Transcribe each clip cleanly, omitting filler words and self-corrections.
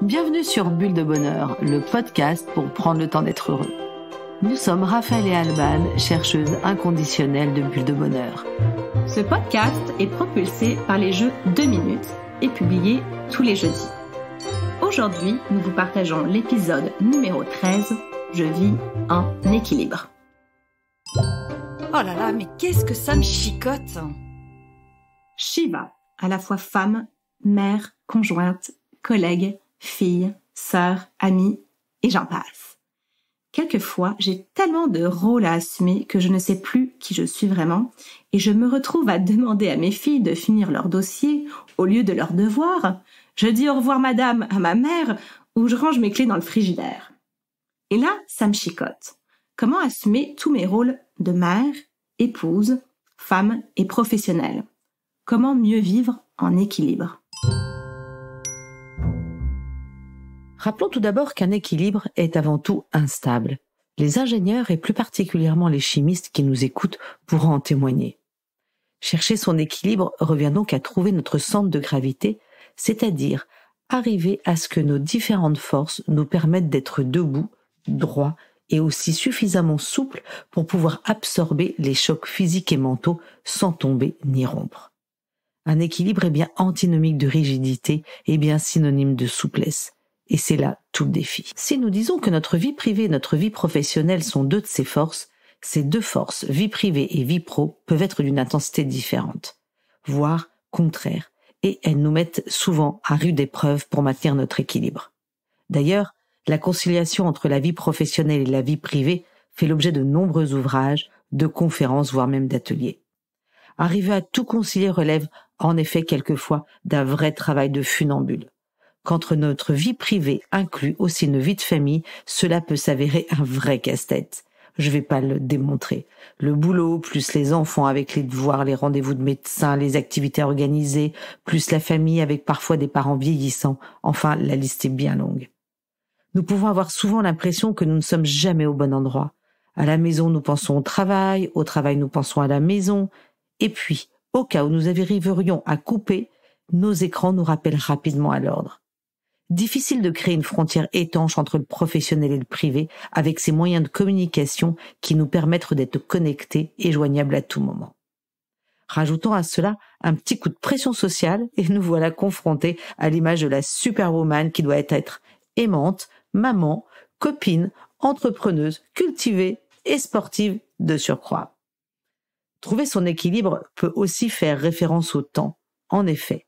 Bienvenue sur Bulle de Bonheur, le podcast pour prendre le temps d'être heureux. Nous sommes Raphaël et Alban, chercheuses inconditionnelles de Bulle de Bonheur. Ce podcast est propulsé par les jeux 2 minutes et publié tous les jeudis. Aujourd'hui, nous vous partageons l'épisode numéro 13, Je vis en équilibre. Oh là là, mais qu'est-ce que ça me chicote! Shiva, à la fois femme, mère, conjointe, collègue, fille, sœur, amie, et j'en passe. Quelquefois, j'ai tellement de rôles à assumer que je ne sais plus qui je suis vraiment, et je me retrouve à demander à mes filles de finir leur dossier au lieu de leurs devoirs. Je dis au revoir madame à ma mère, ou je range mes clés dans le frigidaire. Et là, ça me chicote. Comment assumer tous mes rôles de mère, épouse, femme et professionnelle? Comment mieux vivre en équilibre? Rappelons tout d'abord qu'un équilibre est avant tout instable. Les ingénieurs et plus particulièrement les chimistes qui nous écoutent pourront en témoigner. Chercher son équilibre revient donc à trouver notre centre de gravité, c'est-à-dire arriver à ce que nos différentes forces nous permettent d'être debout, droits et aussi suffisamment souples pour pouvoir absorber les chocs physiques et mentaux sans tomber ni rompre. Un équilibre est bien antinomique de rigidité et bien synonyme de souplesse. Et c'est là tout le défi. Si nous disons que notre vie privée et notre vie professionnelle sont deux de ces forces, ces deux forces, vie privée et vie pro, peuvent être d'une intensité différente, voire contraire, et elles nous mettent souvent à rude épreuve pour maintenir notre équilibre. D'ailleurs, la conciliation entre la vie professionnelle et la vie privée fait l'objet de nombreux ouvrages, de conférences, voire même d'ateliers. Arriver à tout concilier relève en effet quelquefois d'un vrai travail de funambule. Qu'entre notre vie privée inclut aussi une vie de famille, cela peut s'avérer un vrai casse-tête. Je vais pas le démontrer. Le boulot, plus les enfants avec les devoirs, les rendez-vous de médecins, les activités organisées, plus la famille avec parfois des parents vieillissants. Enfin, la liste est bien longue. Nous pouvons avoir souvent l'impression que nous ne sommes jamais au bon endroit. À la maison, nous pensons au travail, nous pensons à la maison. Et puis, au cas où nous arriverions à couper, nos écrans nous rappellent rapidement à l'ordre. Difficile de créer une frontière étanche entre le professionnel et le privé avec ces moyens de communication qui nous permettent d'être connectés et joignables à tout moment. Rajoutons à cela un petit coup de pression sociale et nous voilà confrontés à l'image de la superwoman qui doit être aimante, maman, copine, entrepreneuse, cultivée et sportive de surcroît. Trouver son équilibre peut aussi faire référence au temps. En effet,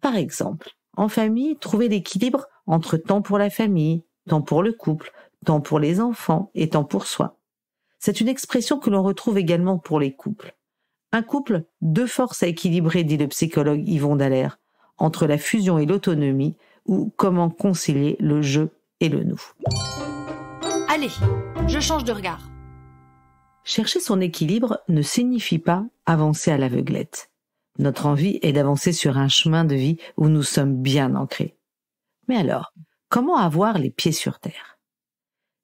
par exemple, en famille, trouver l'équilibre entre temps pour la famille, temps pour le couple, temps pour les enfants et temps pour soi. C'est une expression que l'on retrouve également pour les couples. Un couple, deux forces à équilibrer, dit le psychologue Yvon Dallaire, entre la fusion et l'autonomie, ou comment concilier le je et le nous. Allez, je change de regard. Chercher son équilibre ne signifie pas avancer à l'aveuglette. Notre envie est d'avancer sur un chemin de vie où nous sommes bien ancrés. Mais alors, comment avoir les pieds sur terre?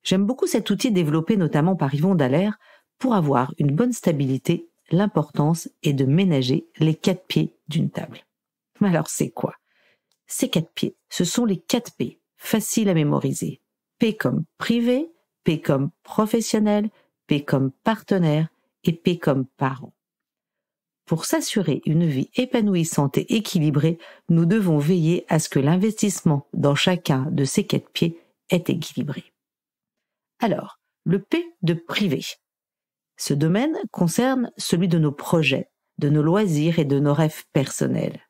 J'aime beaucoup cet outil développé notamment par Yvon Dallaire. Pour avoir une bonne stabilité, l'importance est de ménager les 4 pieds d'une table. Mais alors c'est quoi? Ces 4 pieds, ce sont les 4 P, faciles à mémoriser. P comme privé, P comme professionnel, P comme partenaire et P comme parent. Pour s'assurer une vie épanouissante et équilibrée, nous devons veiller à ce que l'investissement dans chacun de ces 4 pieds est équilibré. Alors, le P de privé. Ce domaine concerne celui de nos projets, de nos loisirs et de nos rêves personnels.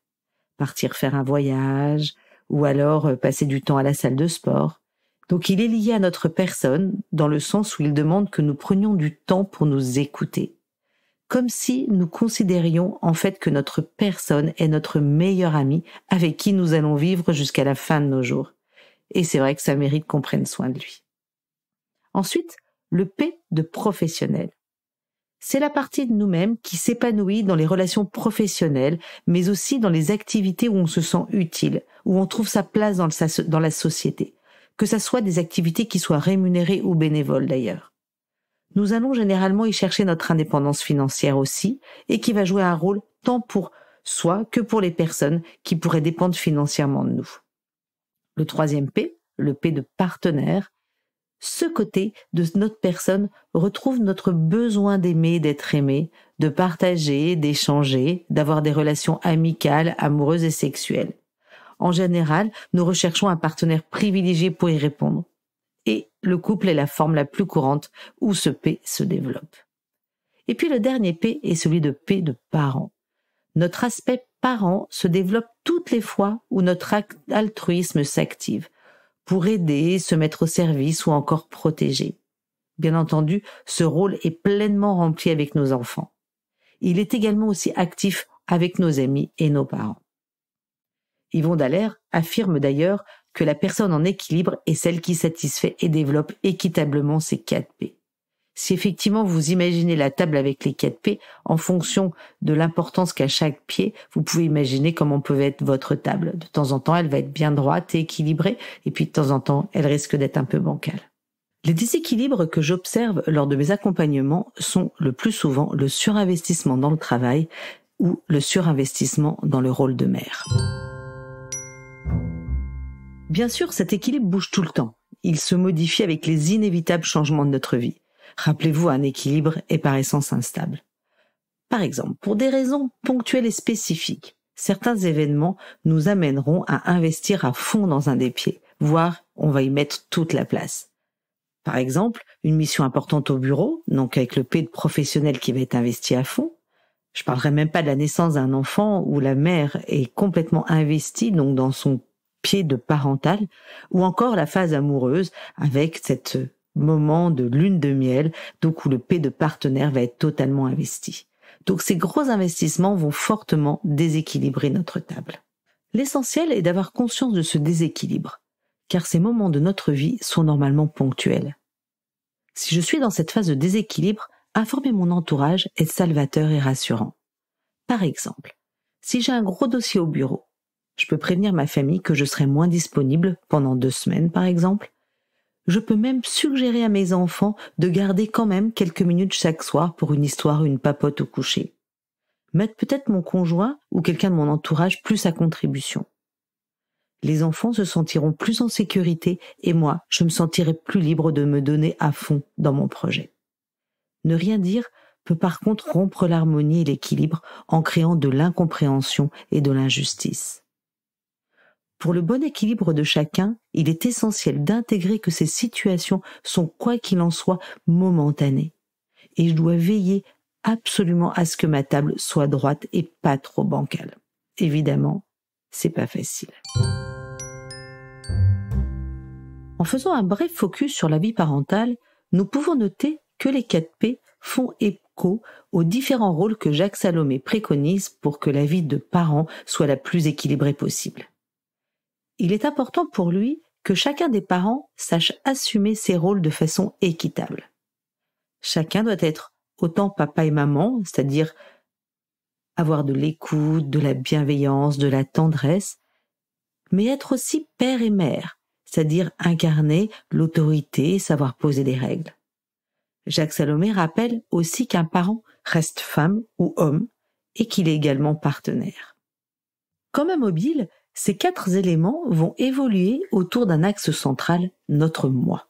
Partir faire un voyage, ou alors passer du temps à la salle de sport. Donc il est lié à notre personne, dans le sens où il demande que nous prenions du temps pour nous écouter. Comme si nous considérions en fait que notre personne est notre meilleur ami avec qui nous allons vivre jusqu'à la fin de nos jours. Et c'est vrai que ça mérite qu'on prenne soin de lui. Ensuite, le P de professionnel. C'est la partie de nous-mêmes qui s'épanouit dans les relations professionnelles, mais aussi dans les activités où on se sent utile, où on trouve sa place dans la société, que ça soit des activités qui soient rémunérées ou bénévoles d'ailleurs. Nous allons généralement y chercher notre indépendance financière aussi, et qui va jouer un rôle tant pour soi que pour les personnes qui pourraient dépendre financièrement de nous. Le troisième P, le P de partenaire, ce côté de notre personne retrouve notre besoin d'aimer, d'être aimé, de partager, d'échanger, d'avoir des relations amicales, amoureuses et sexuelles. En général, nous recherchons un partenaire privilégié pour y répondre. Et le couple est la forme la plus courante où ce P se développe. Et puis le dernier P est celui de P de parent. Notre aspect parent se développe toutes les fois où notre altruisme s'active, pour aider, se mettre au service ou encore protéger. Bien entendu, ce rôle est pleinement rempli avec nos enfants. Il est également aussi actif avec nos amis et nos parents. Yvon Dallaire affirme d'ailleurs que la personne en équilibre est celle qui satisfait et développe équitablement ces 4 P. Si effectivement vous imaginez la table avec les 4 P, en fonction de l'importance qu'a chaque pied, vous pouvez imaginer comment peut être votre table. De temps en temps, elle va être bien droite et équilibrée, et puis de temps en temps, elle risque d'être un peu bancale. Les déséquilibres que j'observe lors de mes accompagnements sont le plus souvent le surinvestissement dans le travail ou le surinvestissement dans le rôle de mère. Bien sûr, cet équilibre bouge tout le temps. Il se modifie avec les inévitables changements de notre vie. Rappelez-vous, un équilibre est par essence instable. Par exemple, pour des raisons ponctuelles et spécifiques, certains événements nous amèneront à investir à fond dans un des pieds, voire on va y mettre toute la place. Par exemple, une mission importante au bureau, donc avec le P de professionnel qui va être investi à fond. Je parlerai même pas de la naissance d'un enfant où la mère est complètement investie, donc dans son pied de parental, ou encore la phase amoureuse avec cette moment de lune de miel, donc où le P de partenaire va être totalement investi. Donc ces gros investissements vont fortement déséquilibrer notre table. L'essentiel est d'avoir conscience de ce déséquilibre, car ces moments de notre vie sont normalement ponctuels. Si je suis dans cette phase de déséquilibre, informer mon entourage est salvateur et rassurant. Par exemple, si j'ai un gros dossier au bureau, je peux prévenir ma famille que je serai moins disponible pendant 2 semaines, par exemple. Je peux même suggérer à mes enfants de garder quand même quelques minutes chaque soir pour une histoire ou une papote au coucher. Mettre peut-être mon conjoint ou quelqu'un de mon entourage plus à contribution. Les enfants se sentiront plus en sécurité et moi, je me sentirai plus libre de me donner à fond dans mon projet. Ne rien dire peut par contre rompre l'harmonie et l'équilibre en créant de l'incompréhension et de l'injustice. Pour le bon équilibre de chacun, il est essentiel d'intégrer que ces situations sont, quoi qu'il en soit, momentanées. Et je dois veiller absolument à ce que ma table soit droite et pas trop bancale. Évidemment, c'est pas facile. En faisant un bref focus sur la vie parentale, nous pouvons noter que les 4 P font écho aux différents rôles que Jacques Salomé préconise pour que la vie de parent soit la plus équilibrée possible. Il est important pour lui que chacun des parents sache assumer ses rôles de façon équitable. Chacun doit être autant papa et maman, c'est-à-dire avoir de l'écoute, de la bienveillance, de la tendresse, mais être aussi père et mère, c'est-à-dire incarner l'autorité, savoir poser des règles. Jacques Salomé rappelle aussi qu'un parent reste femme ou homme et qu'il est également partenaire. Comme un mobile, ces 4 éléments vont évoluer autour d'un axe central, notre moi.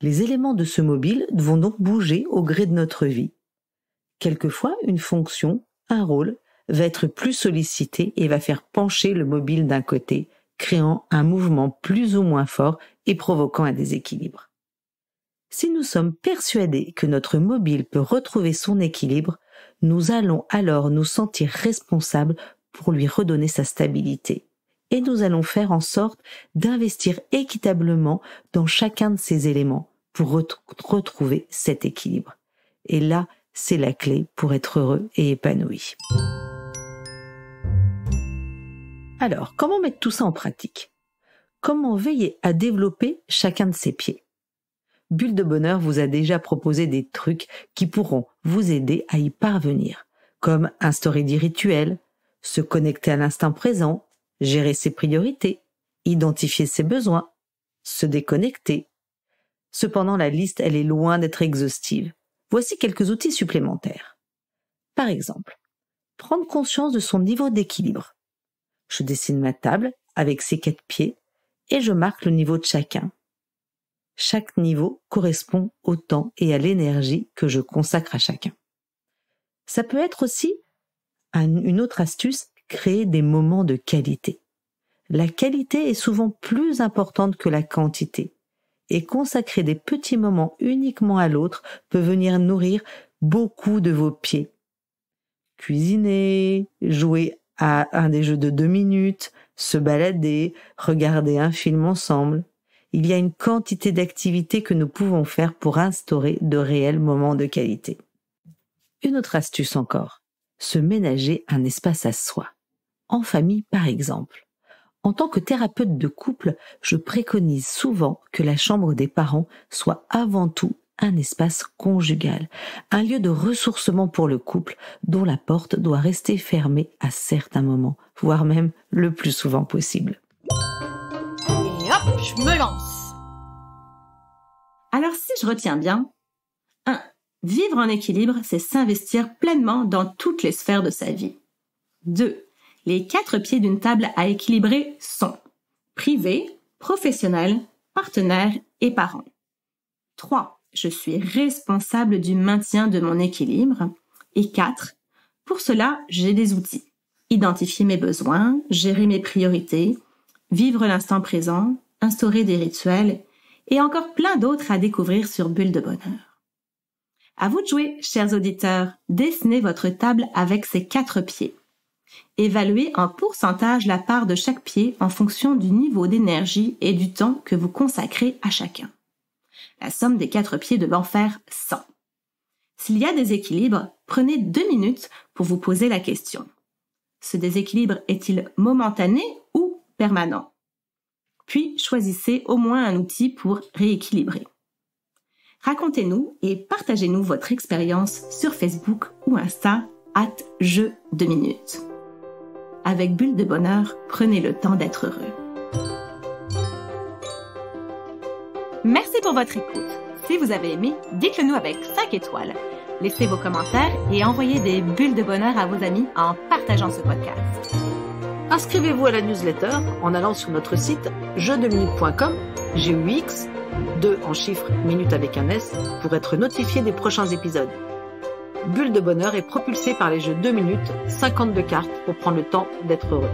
Les éléments de ce mobile vont donc bouger au gré de notre vie. Quelquefois, une fonction, un rôle, va être plus sollicité et va faire pencher le mobile d'un côté, créant un mouvement plus ou moins fort et provoquant un déséquilibre. Si nous sommes persuadés que notre mobile peut retrouver son équilibre, nous allons alors nous sentir responsables pour lui redonner sa stabilité. Et nous allons faire en sorte d'investir équitablement dans chacun de ces éléments pour retrouver cet équilibre. Et là, c'est la clé pour être heureux et épanoui. Alors, comment mettre tout ça en pratique ? Comment veiller à développer chacun de ces pieds ? Bulle de Bonheur vous a déjà proposé des trucs qui pourront vous aider à y parvenir, comme instaurer des rituels, se connecter à l'instant présent, gérer ses priorités, identifier ses besoins, se déconnecter. Cependant, la liste, elle est loin d'être exhaustive. Voici quelques outils supplémentaires. Par exemple, prendre conscience de son niveau d'équilibre. Je dessine ma table avec ses 4 pieds et je marque le niveau de chacun. Chaque niveau correspond au temps et à l'énergie que je consacre à chacun. Ça peut être aussi une autre astuce, créer des moments de qualité. La qualité est souvent plus importante que la quantité. Et consacrer des petits moments uniquement à l'autre peut venir nourrir beaucoup de vos pieds. Cuisiner, jouer à un des jeux de 2 minutes, se balader, regarder un film ensemble. Il y a une quantité d'activités que nous pouvons faire pour instaurer de réels moments de qualité. Une autre astuce encore, se ménager un espace à soi. En famille, par exemple. En tant que thérapeute de couple, je préconise souvent que la chambre des parents soit avant tout un espace conjugal, un lieu de ressourcement pour le couple dont la porte doit rester fermée à certains moments, voire même le plus souvent possible. Et hop, je me lance. Alors si je retiens bien, 1. Vivre en équilibre, c'est s'investir pleinement dans toutes les sphères de sa vie. 2. Les 4 pieds d'une table à équilibrer sont privé, professionnel, partenaire et parent. 3. Je suis responsable du maintien de mon équilibre. Et 4. Pour cela, j'ai des outils. Identifier mes besoins, gérer mes priorités, vivre l'instant présent, instaurer des rituels et encore plein d'autres à découvrir sur Bulle de Bonheur. À vous de jouer, chers auditeurs. Dessinez votre table avec ces 4 pieds. Évaluez en pourcentage la part de chaque pied en fonction du niveau d'énergie et du temps que vous consacrez à chacun. La somme des 4 pieds devant faire 100. S'il y a déséquilibre, prenez 2 minutes pour vous poser la question. Ce déséquilibre est-il momentané ou permanent? Puis choisissez au moins un outil pour rééquilibrer. Racontez-nous et partagez-nous votre expérience sur Facebook ou Insta @jeu2minutes. Avec Bulle de Bonheur, prenez le temps d'être heureux. Merci pour votre écoute. Si vous avez aimé, dites-le nous avec 5 étoiles. Laissez vos commentaires et envoyez des bulles de bonheur à vos amis en partageant ce podcast. Inscrivez-vous à la newsletter en allant sur notre site jeu2minutes.com, GUX, 2 en chiffres, minutes avec un S, pour être notifié des prochains épisodes. Bulle de Bonheur est propulsé par les jeux 2 minutes, 52 cartes pour prendre le temps d'être heureux.